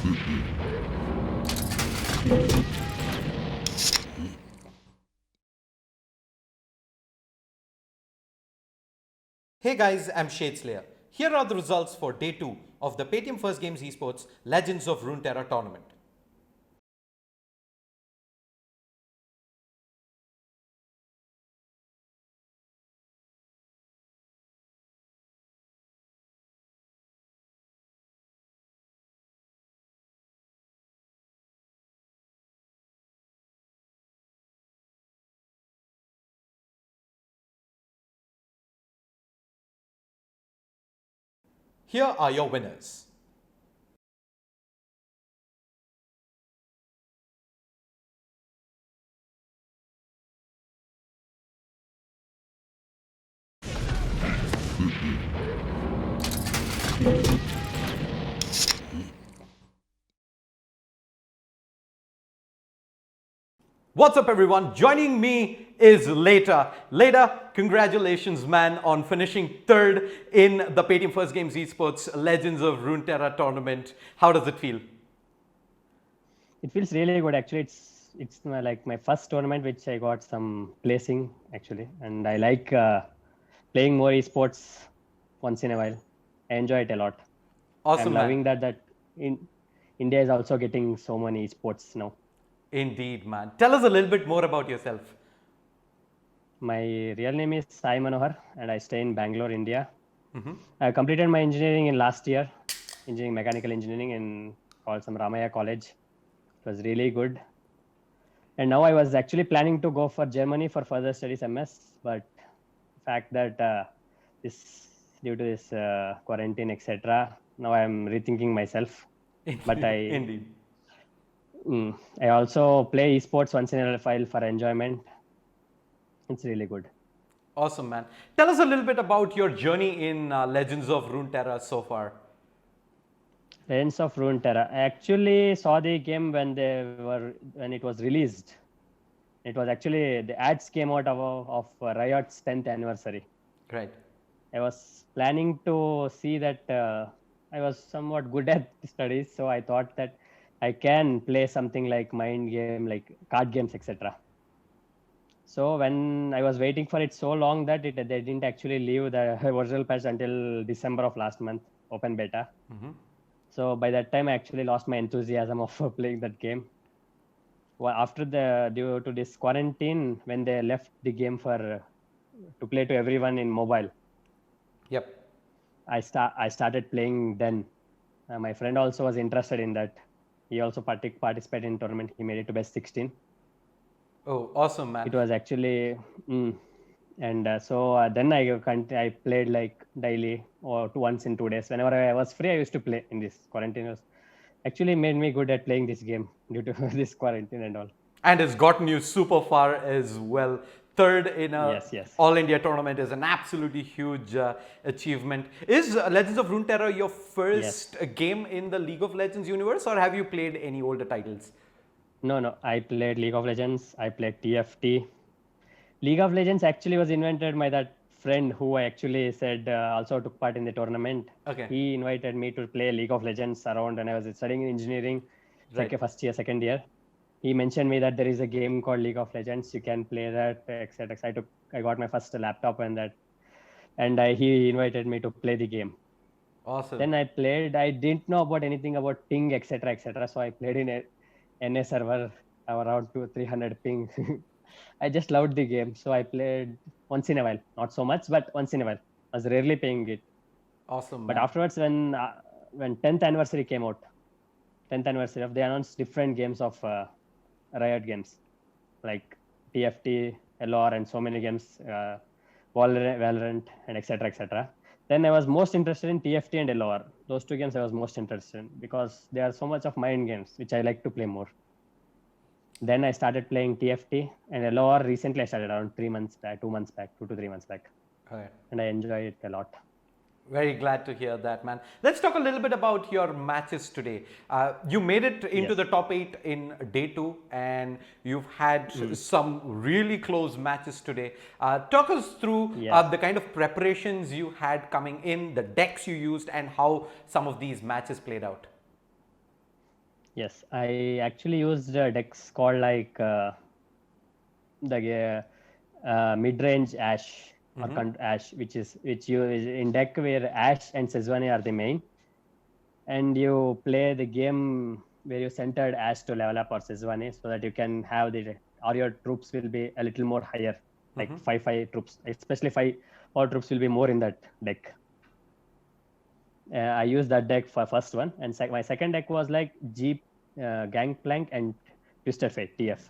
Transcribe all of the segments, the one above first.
Hey guys, I'm Shade Slayer. Here are the results for day 2 of the Paytm First Games Esports Legends of Runeterra tournament. Here are your winners. What's up everyone? Joining me is Leta. Leta, congratulations man on finishing third in the Paytm First Games Esports Legends of Runeterra tournament. How does it feel? It feels really good. Actually, it's like my first tournament, which I got some placing actually, and I like playing more esports once in a while. I enjoy it a lot. Awesome I'm man. loving that in India is also getting so many esports now. Indeed man. Tell us a little bit more about yourself. My real name is Sai Manohar, and I stay in Bangalore, India. I completed my engineering in last year, mechanical engineering in called some Ramaya College. It was really good. And now I was actually planning to go for Germany for further studies MS, but the fact that this due to this quarantine etc. Now I'm rethinking myself. But Indeed. I also play esports once in a while for enjoyment. It's really good. Awesome man. Tell us a little bit about your journey in Legends of Runeterra so far. Legends of Runeterra. I actually saw the game when it was released. It was actually the ads came out of Riot's 10th anniversary. Right. I was planning to see that I was somewhat good at studies, so I thought that I can play something like mind game, like card games, etc. So when I was waiting for it so long that they didn't actually leave the original patch until December of last month, open beta. So by that time, I actually lost my enthusiasm of playing that game. Well, after due to this quarantine, when they left the game for to play to everyone in mobile, Yep. I started playing then. My friend also was interested in that. He also participated in tournament. He made it to best 16. Oh, awesome man. It was actually, and so then I played like daily or once in 2 days. Whenever I was free, I used to play in this quarantine. It was actually made me good at playing this game due to this quarantine and all. And it's gotten you super far as well. Third in a Yes. All India tournament is an absolutely huge achievement. Is Legends of Runeterra your first game in the League of Legends universe, or have you played any older titles? No. I played League of Legends. I played TFT. League of Legends actually was invented by that friend who I actually said also took part in the tournament. Okay. He invited me to play League of Legends around when I was studying engineering, Right. first year, second year. He mentioned me that there is a game called League of Legends. You can play that, etc. I got my first laptop and that, and he invited me to play the game. Awesome. Then I played. I didn't know about anything about ping, etc. So I played in a NA server around 300 ping. I just loved the game, so I played once in a while. Not so much, but once in a while. I was rarely playing it. Awesome. But Man. afterwards, when 10th anniversary came out, 10th anniversary they announced different games of Riot games, like TFT, LOR, and so many games, Valorant, and etc. Then I was most interested in TFT and LOR. Those two games I was most interested in because they are so much of mind games, which I like to play more. Then I started playing TFT and LOR recently. I started around 2 to 3 months back. Okay. And I enjoy it a lot. Very glad to hear that, man. Let's talk a little bit about your matches today. You made it into the top 8 in day 2, and you've had some really close matches today. Talk us through the kind of preparations you had coming in, the decks you used, and how some of these matches played out. Yes, I actually used decks called like the mid-range Ash or Ash, which you is in deck where Ash and Sejuani are the main, and you play the game where you centered Ash to level up or Sejuani so that you can have the or your troops will be a little more higher, like five troops, especially five or troops will be more in that deck. I used that deck for first one, and my second deck was like Jeep, Gangplank, and Twisted Fate TF.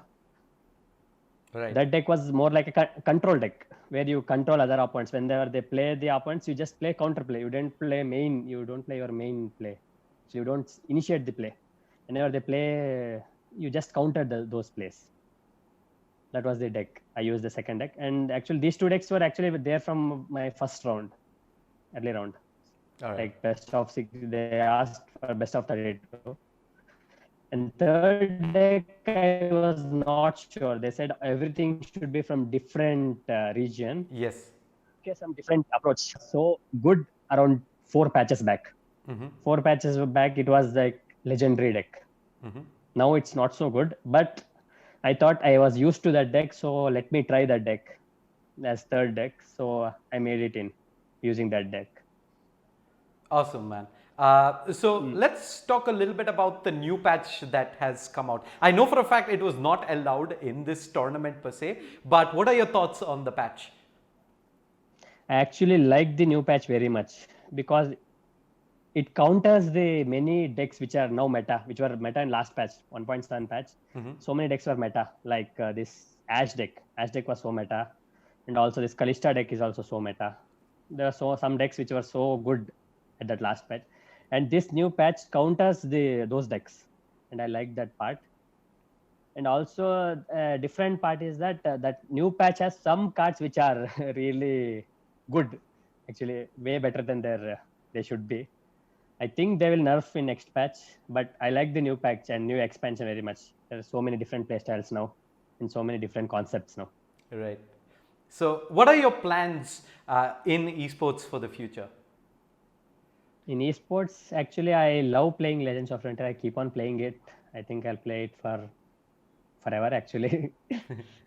Right. That deck was more like a control deck where you control other opponents. Whenever they play the opponents, you just play counter play. You don't play main. You don't play your main play. So you don't initiate the play. Whenever they play, you just counter those plays. That was the deck. I used the second deck, and actually these two decks were actually there from my first round, early round. All right. Like best of 6. They asked for best of 32. And third deck, I was not sure. They said everything should be from different region. Yes. Okay, some different approach. So good around 4 patches back. 4 patches back, it was like legendary deck. Now it's not so good, but I thought I was used to that deck, so let me try that deck as third deck. So I made it in using that deck. Awesome, man. So let's talk a little bit about the new patch that has come out. I know for a fact it was not allowed in this tournament per se, but what are your thoughts on the patch? I actually like the new patch very much because it counters the many decks which are now meta, which were meta in last patch, 1.7 patch. So many decks were meta, like this Ash deck. Ash deck was so meta, and also this Kalista deck is also so meta. There are some decks which were so good at that last patch, and this new patch counters those decks, and I like that part. And also, different part is that that new patch has some cards which are really good, actually way better than they should be. I think they will nerf in next patch, but I like the new patch and new expansion very much. There are so many different playstyles now, and so many different concepts now. Right. So, what are your plans in esports for the future? In esports, actually, I love playing Legends of Runeterra. I keep on playing it. I think I'll play it for forever. Actually,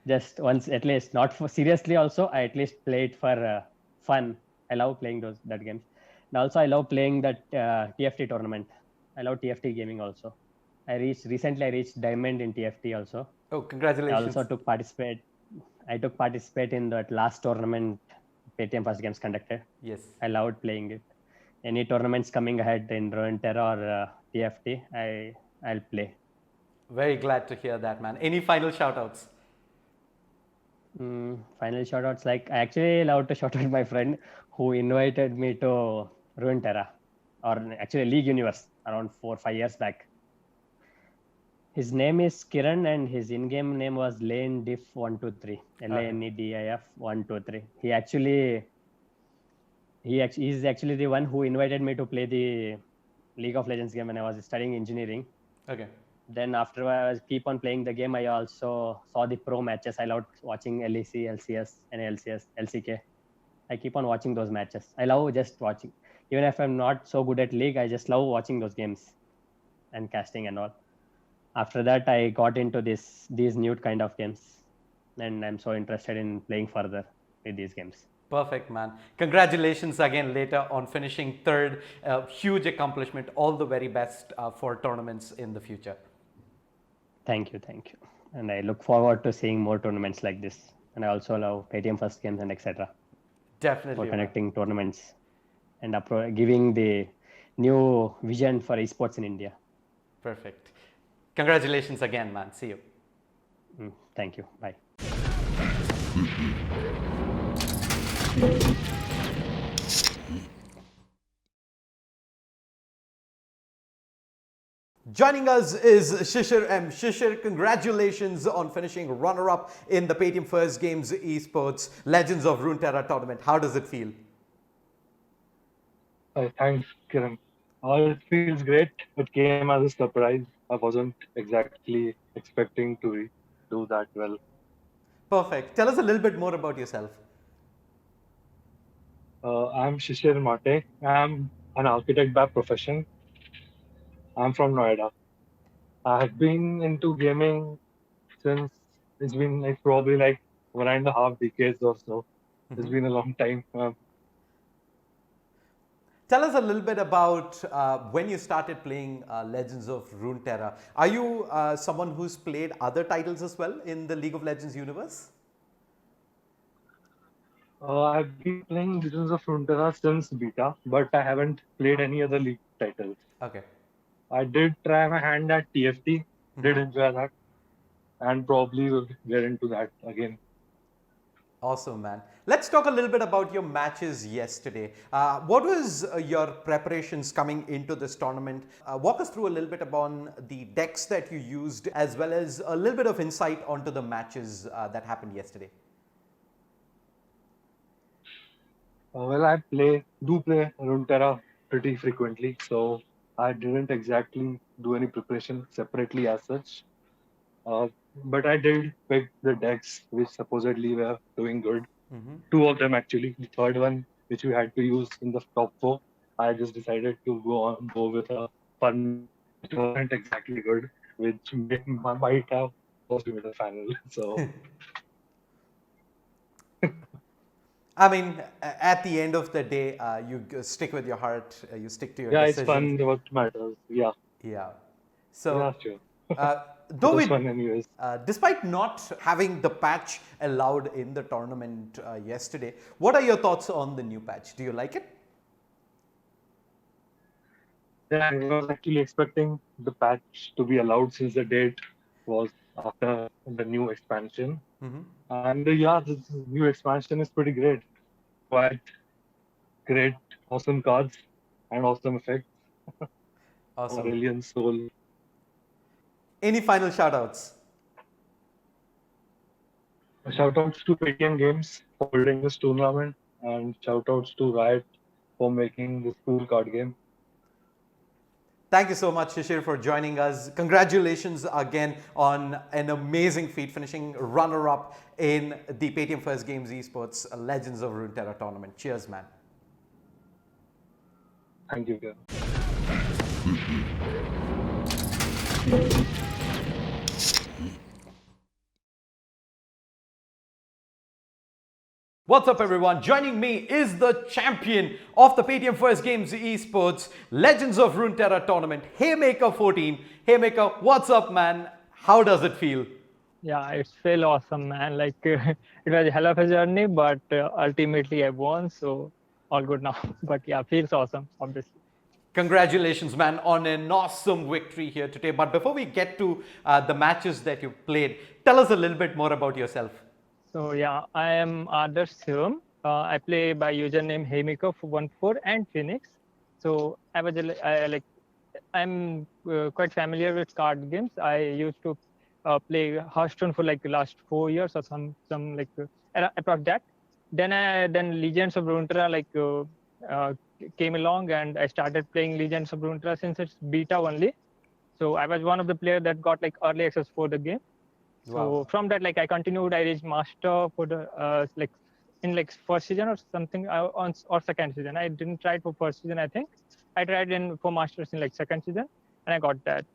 just once at least. Not for seriously. Also, I at least play it for fun. I love playing that games. And also, I love playing that TFT tournament. I love TFT gaming also. I reached diamond in TFT also. Oh, I congratulations. also took participate. I took participate in that last tournament Paytm First Games conducted. Yes. I loved playing it. Any tournaments coming ahead in Runeterra or TFT, I'll play. Very glad to hear that, man. Any final shout outs? Final shoutouts, like I actually love to shout out my friend who invited me to Runeterra, or actually League Universe around 4 or 5 years back. His name is Kiran and his in-game name was Lane Diff 123. LANEDIF 123. He's actually the one who invited me to play the League of Legends game when I was studying engineering. Okay. Then after I keep on playing the game, I also saw the pro matches. I loved watching LEC, LCS, NLCS, LCK. I keep on watching those matches. I love just watching. Even if I'm not so good at League, I just love watching those games and casting and all. After that, I got into these new kind of games, and I'm so interested in playing further with these games. Perfect, man. Congratulations again later on finishing third. Huge accomplishment. All the very best for tournaments in the future. Thank you. And I look forward to seeing more tournaments like this. And I also love Paytm First Games and etc. Definitely. For conducting tournaments and giving the new vision for esports in India. Perfect. Congratulations again, man. See you. Thank you. Bye. Joining us is Shishir M. Shishir, congratulations on finishing runner-up in the Paytm First Games Esports Legends of Runeterra tournament. How does it feel? Thanks, Kiran. It feels great. It came as a surprise. I wasn't exactly expecting to do that well. Perfect. Tell us a little bit more about yourself. I'm Shishir Mate. I'm an architect by profession. I'm from Noida. I've been into gaming since it's been like probably like 1.5 decades or so. It's been a long time. Tell us a little bit about when you started playing Legends of Runeterra. Are you someone who's played other titles as well in the League of Legends universe? I've been playing Legends of Runeterra since beta, but I haven't played any other league titles. Okay. I did try my hand at TFT, did enjoy that, and probably will get into that again. Awesome, man. Let's talk a little bit about your matches yesterday. What was your preparations coming into this tournament? Walk us through a little bit about the decks that you used, as well as a little bit of insight onto the matches that happened yesterday. Well, I do play Runeterra pretty frequently, so I didn't exactly do any preparation separately as such. Uh, but I did pick the decks which supposedly were doing good. Two of them actually. The third one, which we had to use in the top four, I just decided to go with a fun deck which wasn't exactly good, which might have lost me the final. So I mean, at the end of the day, stick with your heart, you stick to your yeah, it's decisions. fun. What matters? Yeah, Yeah. yeah, So, sure. uh, It though was it, fun anyways. despite not having the patch allowed in the tournament yesterday, what are your thoughts on the new patch? Do you like it? Yeah, I was actually expecting the patch to be allowed since the date was after the new expansion. And yeah, this new expansion is pretty great. Quite great, awesome cards and awesome effects. Awesome. Aurelian Soul. Any final shout outs? Shout outs to Paytm Games for holding this tournament, and shout outs to Riot for making this cool card game. Thank you so much, Shishir, for joining us. Congratulations again on an amazing feat, finishing runner up in the Paytm First Games Esports Legends of Runeterra tournament. Cheers, man. Thank you, Kev. What's up, everyone? Joining me is the champion of the Paytm First Games Esports Legends of Runeterra tournament, Haymaker 14. Haymaker, what's up, man? How does it feel? Yeah, it's feel awesome, man. Like it was a hell of a journey, but ultimately I won, so all good now. But yeah, feels awesome, obviously. Congratulations, man, on an awesome victory here today. But before we get to the matches that you played, tell us a little bit more about yourself. So yeah, I am Adarsh Shivam. I play by username Haymaker14 and Phoenix. So I was like I'm quite familiar with card games. I used to play Hearthstone for like the last 4 years or some like approx that. Then Legends of Runeterra came along, and I started playing Legends of Runeterra since it's beta only. So I was one of the players that got like early access for the game. So Wow. from that, like I continued, I reached master for the like in like first season or something or second season. I didn't try it for first season, I think. I tried in for masters in like second season, and I got that.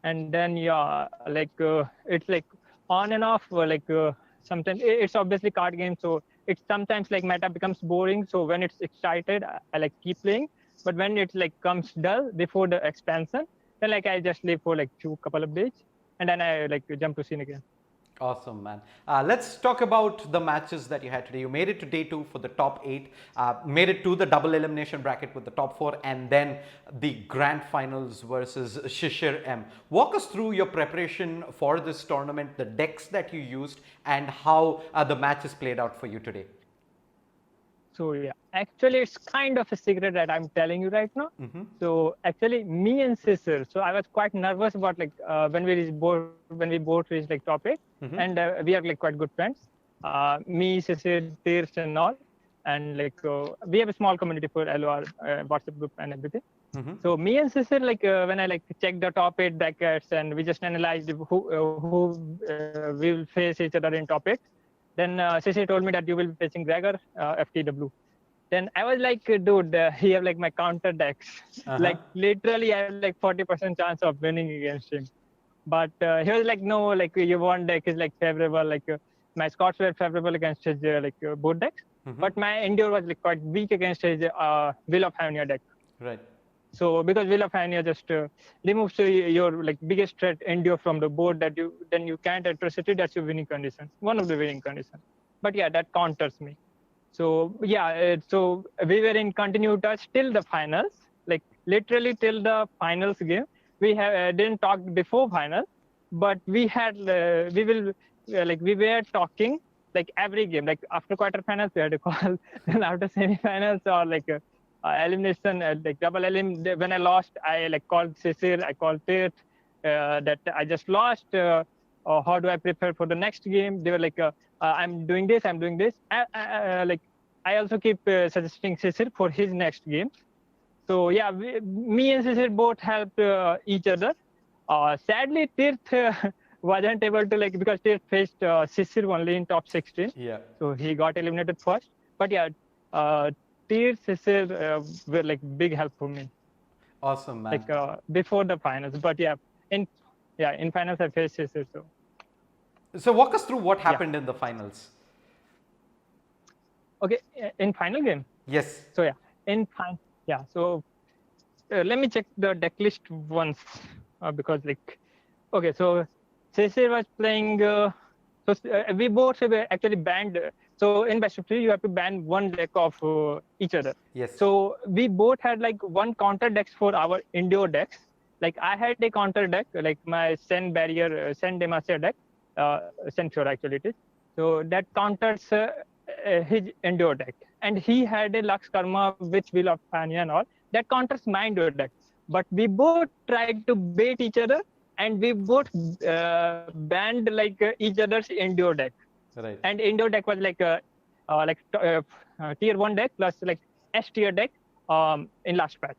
And then yeah, it's like on and off. Sometimes it's obviously card game, so it's sometimes like meta becomes boring. So when it's excited, I like keep playing. But when it like comes dull before the expansion, then like I just leave for like couple of days, and then I like jump to scene again. Awesome, man. Let's talk about the matches that you had today. You made it to day 2 for the top 8, made it to the double elimination bracket with the top 4, and then the grand finals versus Shishir M. Walk us through your preparation for this tournament, the decks that you used, and how the matches played out for you today. So yeah, actually it's kind of a secret that I'm telling you right now. So actually me and Sisir, so I was quite nervous about like when we both reached like top 8, and we are like quite good friends. Me, Sisir, Tirsh and all, and we have a small community for LOR WhatsApp group and everything. So me and Sisir, when I like checked the top 8 brackets, and we just analyzed who we will face each other in top 8. Then Sisir told me that you will be facing Gregor, FTW. Then I was like, dude, he have like my counter decks. Like literally, I have like 40% chance of winning against him. But he was like, no, like your one deck is like favorable. Like my Scots were favorable against his both decks, but my Endure was like quite weak against his Will of Pioneer deck. Right. So because Will of Pioneer just removes your like biggest threat Endure from the board, that you can't atrocity. That's your winning condition, one of the winning conditions. But yeah, that counters me. So yeah, so we were in continued touch till the finals, like literally till the finals game. We have didn't talk before finals, but we had we were talking like every game. Like after quarterfinals, we had a call, and after semifinals or elimination, like double elim. When I lost, I like called Sisir, I called Tirth, that I just lost. Or how do I prepare for the next game? They were like, I'm doing this, I'm doing this. I also keep suggesting Sisir for his next game. So yeah, me and Sisir both helped each other. Sadly, Tirth wasn't able to because Tirth faced Sisir only in top 16. Yeah. So he got eliminated first. But yeah, Tirth, Sisir were like big help for me. Awesome, man. Like before the finals. But yeah, in finals I faced Sisir. So walk us through what happened in the finals. Okay, in final game. Yes. So yeah, so let me check the deck list once because okay, so Cecil was playing. We both were actually banned. So in best of three, you have to ban one deck of each other. Yes. So we both had like one counter decks for our Indio decks. Like I had a counter deck, like my Sen Barrier, Sen Demacia deck, Sen actually it is. So that counters his Endure deck, and he had a Lux Karma with Will of Pioneer and all that counters my Endure deck. But we both tried to bait each other, and we both banned each other's Endure deck. Right. And Endure deck was tier 1 deck plus like S tier deck in last patch.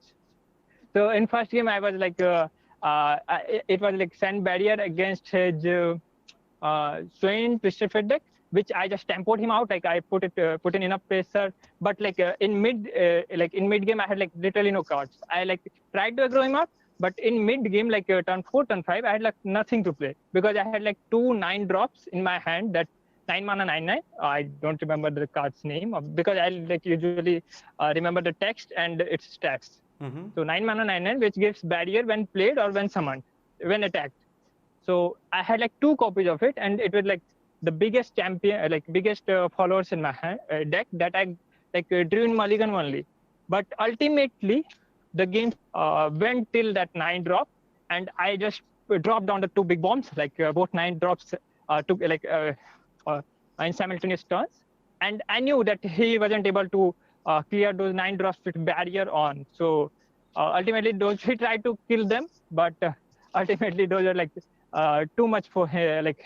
So in first game I was it was like Sand Barrier against his Swain Twisted Fate deck, which I just tempoed him out. Like I put in enough pressure, but in mid game I had literally no cards. I tried to aggro him out, but in mid game turn 4, turn 5, I had nothing to play because I had 2 9-drops in my hand. That 9 mana 9/9. I don't remember the card's name because I usually remember the text and its stats. Mm-hmm. So 9 mana 9/9, which gives barrier when played or when summoned, when attacked. So I had 2 copies of it, and it was the biggest champion, biggest followers in my deck that I drew in Mulligan only. But ultimately, the game went till that 9-drop, and I just dropped down the 2 big bombs, both 9 drops took in simultaneous turns, and I knew that he wasn't able to clear those 9 drops with barrier on. So ultimately, he tried to kill them, but ultimately those are too much for his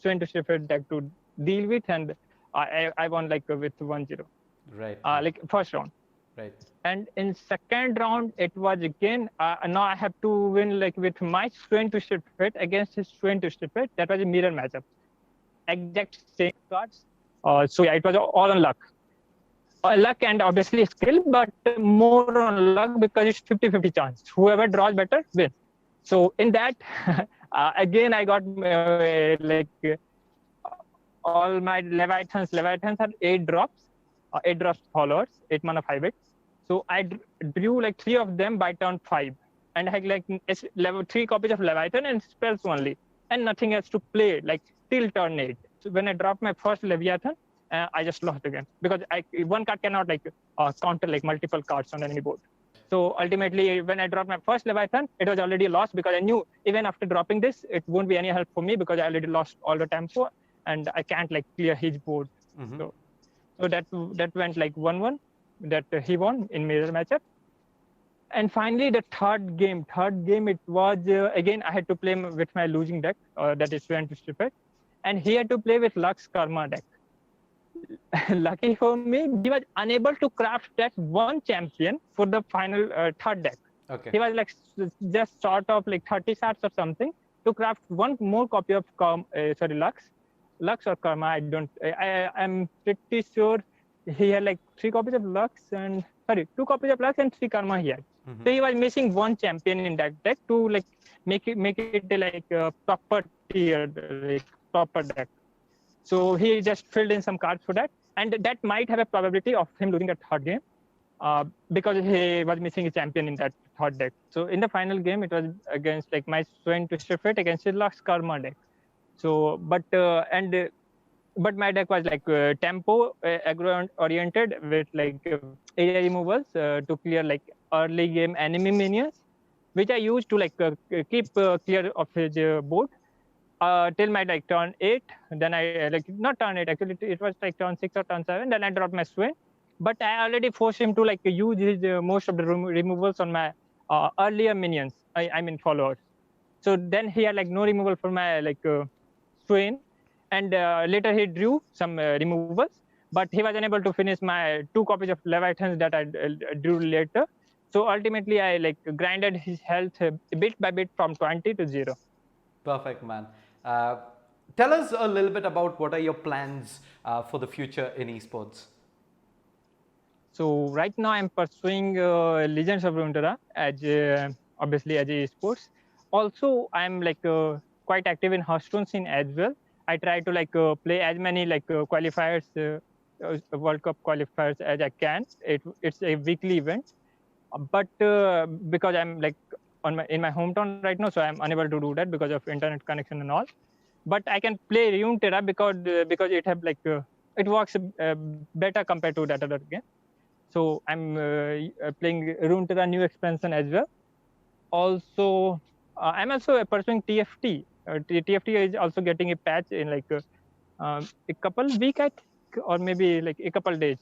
Swain Twisted Fate deck to deal with, and I won with 1-0. Right. First round. Right. And in second round, it was again, now I have to win with my Swain Twisted Fate against his Swain Twisted Fate. That was a mirror matchup. Exact same cards. So yeah, it was all on luck. Luck and obviously skill, but more on luck because it's 50-50 chance. Whoever draws better wins. So in that, again, I got all my Leviathans. Leviathans are 8 drops, 8 drops followers, 8 mana 5/8. So I drew 3 of them by turn 5, and I had level 3 copies of Leviathan and spells only, and nothing else to play till turn 8. So when I dropped my first Leviathan, I just lost again because one card cannot counter multiple cards on any board. So ultimately, when I dropped my first Leviathan, it was already lost because I knew even after dropping this, it won't be any help for me because I already lost all the tempo and I can't clear his board. Mm-hmm. So that went 1-1 that he won in mirror matchup. And finally, the third game it was again I had to play with my losing deck, that is Swain Twisted Fate, and he had to play with Lux Karma deck. Lucky for me, he was unable to craft that one champion for the final third deck. Okay. He was just short of 30 shards or something to craft one more copy of Lux or Karma. I'm pretty sure he had 3 copies of Lux and 2 copies of Lux and 3 Karma he had. So he was missing one champion in that deck to like make it like a proper tier, like proper deck. So he just filled in some cards for that, and that might have a probability of him losing that third game, because he was missing a champion in that third deck. So in the final game, it was against like my Swain Twister Fate against his last Karma deck. So, but my deck was like tempo aggro oriented with like area removals to clear like early game enemy minions, which I used to like keep clear of his board till my like turn 8. Then I like not turn 8 actually, it was like turn 6 or turn 7. Then I dropped my Swain, but I already forced him to like use his most of the removals on my earlier minions. I mean followers. So then he had like no removal for my like Swain, and later he drew some removals, but he was unable to finish my 2 copies of Leviathans that I drew later. So ultimately, I like grinded his health bit by bit from 20 to 0. Perfect, man. Tell us a little bit about what are your plans for the future in esports. So right now I'm pursuing Legends of Runeterra as obviously as a esports. Also, I'm like quite active in Hearthstone scene as well. I try to like play as many like qualifiers, World Cup qualifiers as I can. It's a weekly event, but because I'm like in my hometown right now, so I'm unable to do that because of internet connection and all. But I can play Runeterra because it have like it works better compared to that other game. So I'm playing Runeterra new expansion as well. Also, I'm also pursuing TFT. TFT is also getting a patch in like a couple week, I think, or maybe like a couple days.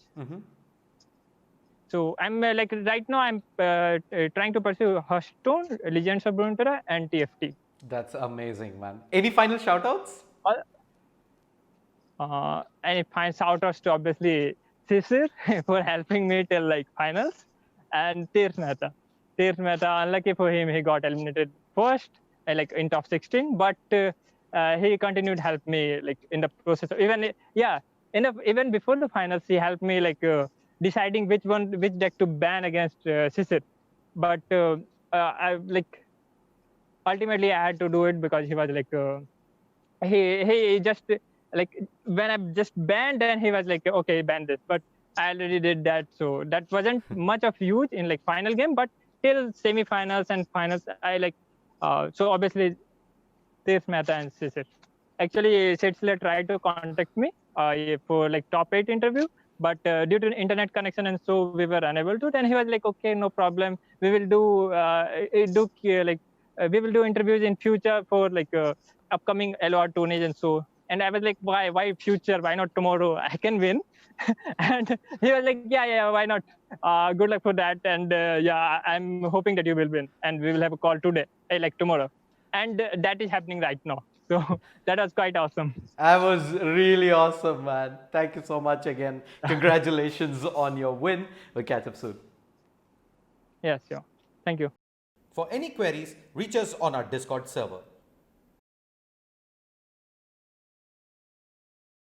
So I'm like right now I'm trying to pursue Hearthstone, Legends of Runeterra, and TFT. That's amazing, man. Any final shout outs? And it finds out us to obviously Sisir for helping me till like finals, and Tirth Mehta. Tirth Mehta, unlucky for him, he got eliminated first, like in top 16, but he continued to help me like in the process. Even before the finals, he helped me like deciding which deck to ban against Sisir. But I like ultimately I had to do it because he was like he just like when I just banned, then he was like, okay, ban this, but I already did that, so that wasn't much of use in like final game, but till semi-finals and finals I like so obviously this Mehta and Sisir. Actually Sitzler tried to contact me for like top 8 interview, but due to internet connection and so we were unable to. Then he was like, okay, no problem, we will do we will do interviews in future for like upcoming LOR tourneys and so. And I was like, why future? Why not tomorrow? I can win. And he was like, yeah, why not? Good luck for that. And yeah, I'm hoping that you will win. And we will have a call today, like tomorrow. And that is happening right now. So that was quite awesome. That was really awesome, man. Thank you so much again. Congratulations on your win. We'll catch up soon. Yes, sure. Thank you. For any queries, reach us on our Discord server.